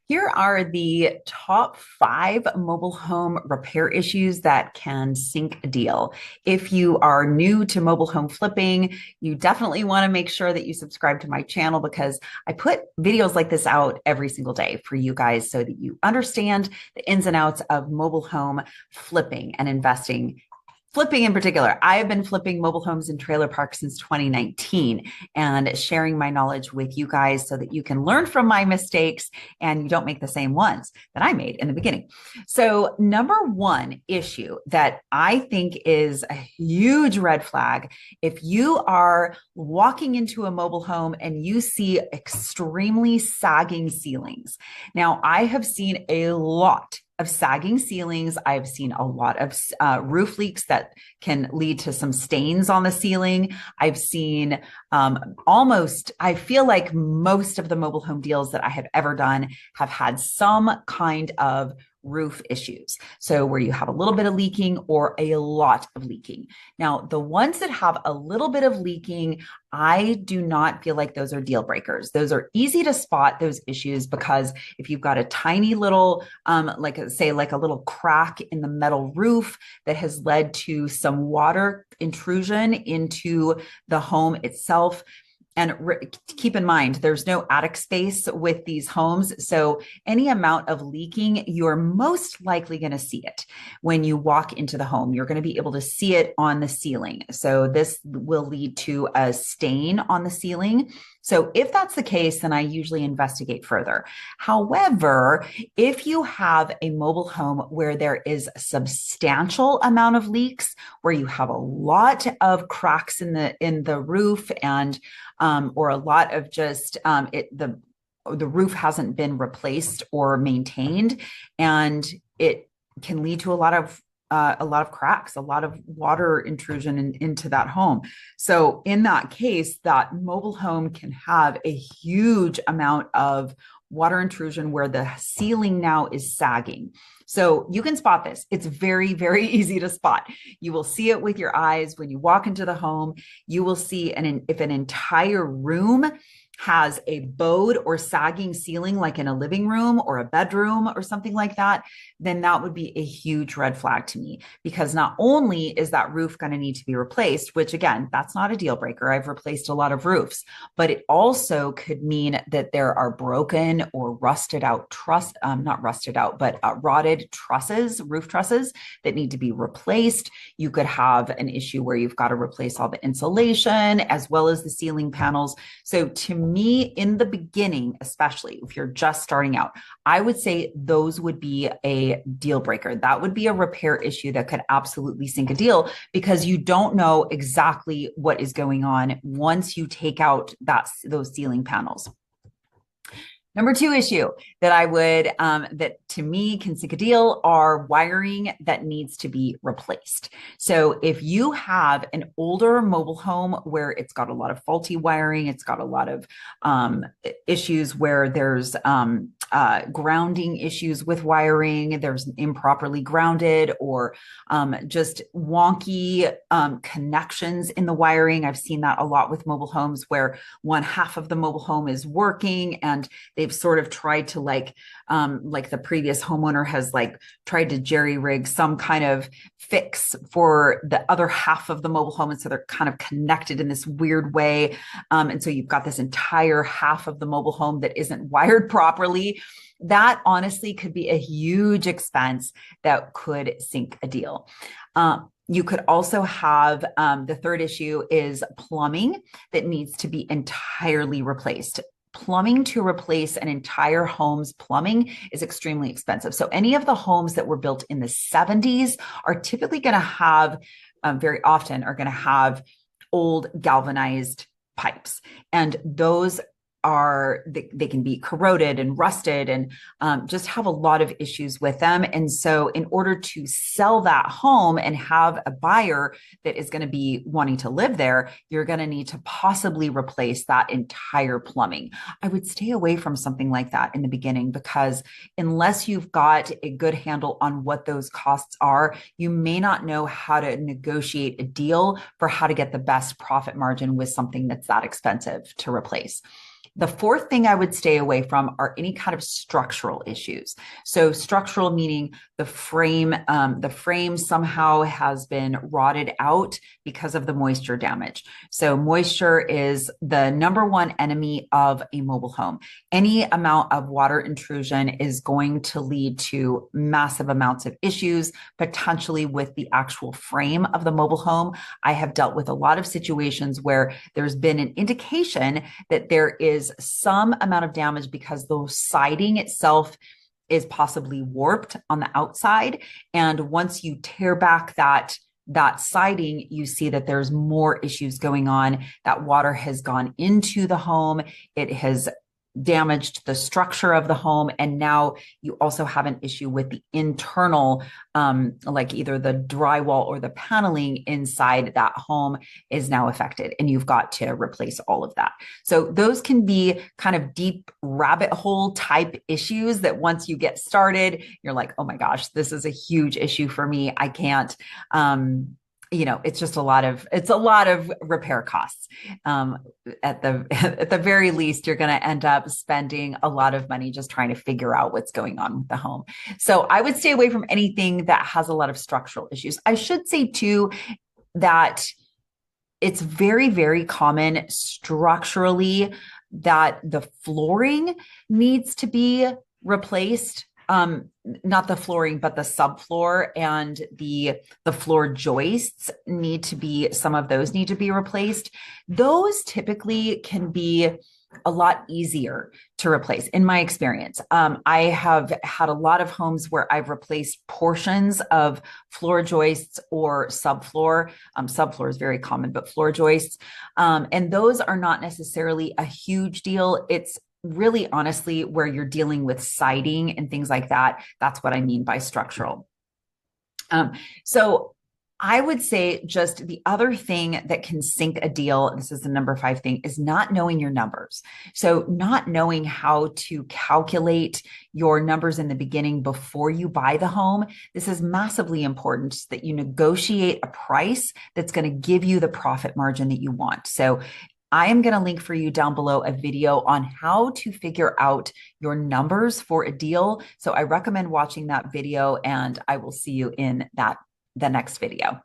Here are the top 5 mobile home repair issues that can sink a deal. If you are new to mobile home flipping, you definitely want to make sure that you subscribe to my channel because I put videos like this out every single day for you guys so that you understand the ins and outs of mobile home flipping and investing. Flipping in particular, I have been flipping mobile homes and trailer parks since 2019 and sharing my knowledge with you guys so that you can learn from my mistakes and you don't make the same ones that I made in the beginning. So, number one issue that I think is a huge red flag if you are walking into a mobile home and you see extremely sagging ceilings. Now, I have seen a lot of sagging ceilings. I've seen a lot of roof leaks that can lead to some stains on the ceiling. I've seen I feel like most of the mobile home deals that I have ever done have had some kind of roof issues. So where you have a little bit of leaking or a lot of leaking. Now, the ones that have a little bit of leaking, I do not feel like those are deal breakers. Those are easy to spot those issues because if you've got a tiny little, like a little crack in the metal roof that has led to some water intrusion into the home itself, and keep in mind, there's no attic space with these homes. So any amount of leaking, you're most likely going to see it when you walk into the home. You're going to be able to see it on the ceiling. So this will lead to a stain on the ceiling. So if that's the case, then I usually investigate further. However, if you have a mobile home where there is a substantial amount of leaks, where you have a lot of cracks in the roof and or a lot of just the roof hasn't been replaced or maintained, and it can lead to a lot of cracks, a lot of water intrusion into that home. So in that case, that mobile home can have a huge amount of water intrusion where the ceiling now is sagging. So you can spot this. It's very, very easy to spot. You will see it with your eyes when you walk into the home. You will see if an entire room has a bowed or sagging ceiling, like in a living room or a bedroom or something like that, then that would be a huge red flag to me because not only is that roof going to need to be replaced, which again, that's not a deal breaker. I've replaced a lot of roofs, but it also could mean that there are broken or rusted out not rusted out, but rotted trusses, roof trusses that need to be replaced. You could have an issue where you've got to replace all the insulation as well as the ceiling panels. So to me, in the beginning, especially if you're just starting out, I would say those would be a deal breaker. That would be a repair issue that could absolutely sink a deal because you don't know exactly what is going on once you take out those ceiling panels. Number two issue that that to me can sink a deal are wiring that needs to be replaced. So if you have an older mobile home where it's got a lot of faulty wiring, it's got a lot of issues where there's grounding issues with wiring, there's improperly grounded or just wonky connections in the wiring. I've seen that a lot with mobile homes where one half of the mobile home is working and they've sort of tried to like the previous homeowner has like tried to jerry rig some kind of fix for the other half of the mobile home. And so they're kind of connected in this weird way. And so you've got this entire half of the mobile home that isn't wired properly. That honestly could be a huge expense that could sink a deal. You could also have the third issue is plumbing that needs to be entirely replaced. Plumbing to replace an entire home's plumbing is extremely expensive. So any of the homes that were built in the 70s are typically going to have, very often are going to have old galvanized pipes. And those they can be corroded and rusted and just have a lot of issues with them. And so in order to sell that home and have a buyer that is going to be wanting to live there, you're going to need to possibly replace that entire plumbing. I would stay away from something like that in the beginning because unless you've got a good handle on what those costs are, you may not know how to negotiate a deal for how to get the best profit margin with something that's that expensive to replace. The fourth thing I would stay away from are any kind of structural issues. So structural meaning the frame somehow has been rotted out because of the moisture damage. So moisture is the number one enemy of a mobile home. Any amount of water intrusion is going to lead to massive amounts of issues, potentially with the actual frame of the mobile home. I have dealt with a lot of situations where there's been an indication that there is some amount of damage because the siding itself is possibly warped on the outside. And once you tear back that siding, you see that there's more issues going on. That water has gone into the home. It has damaged the structure of the home. And now you also have an issue with the internal, like either the drywall or the paneling inside that home is now affected. And you've got to replace all of that. So those can be kind of deep rabbit hole type issues that once you get started, you're like, oh my gosh, this is a huge issue for me. I can't, it's just a lot of repair costs. At the very least, you're going to end up spending a lot of money just trying to figure out what's going on with the home. So I would stay away from anything that has a lot of structural issues. I should say too that it's very, very common structurally that the flooring needs to be replaced. Not the flooring, but the subfloor and the floor joists some of those need to be replaced. Those typically can be a lot easier to replace in my experience. I have had a lot of homes where I've replaced portions of floor joists or subfloor. Subfloor is very common, but floor joists. And those are not necessarily a huge deal. It's really honestly where you're dealing with siding and things like that. That's what I mean by structural. So I would say just the other thing that can sink a deal, this is the number 5 thing, is not knowing your numbers. So not knowing how to calculate your numbers in the beginning before you buy the home. This is massively important that you negotiate a price that's going to give you the profit margin that you want. So I am going to link for you down below a video on how to figure out your numbers for a deal. So I recommend watching that video, and I will see you in the next video.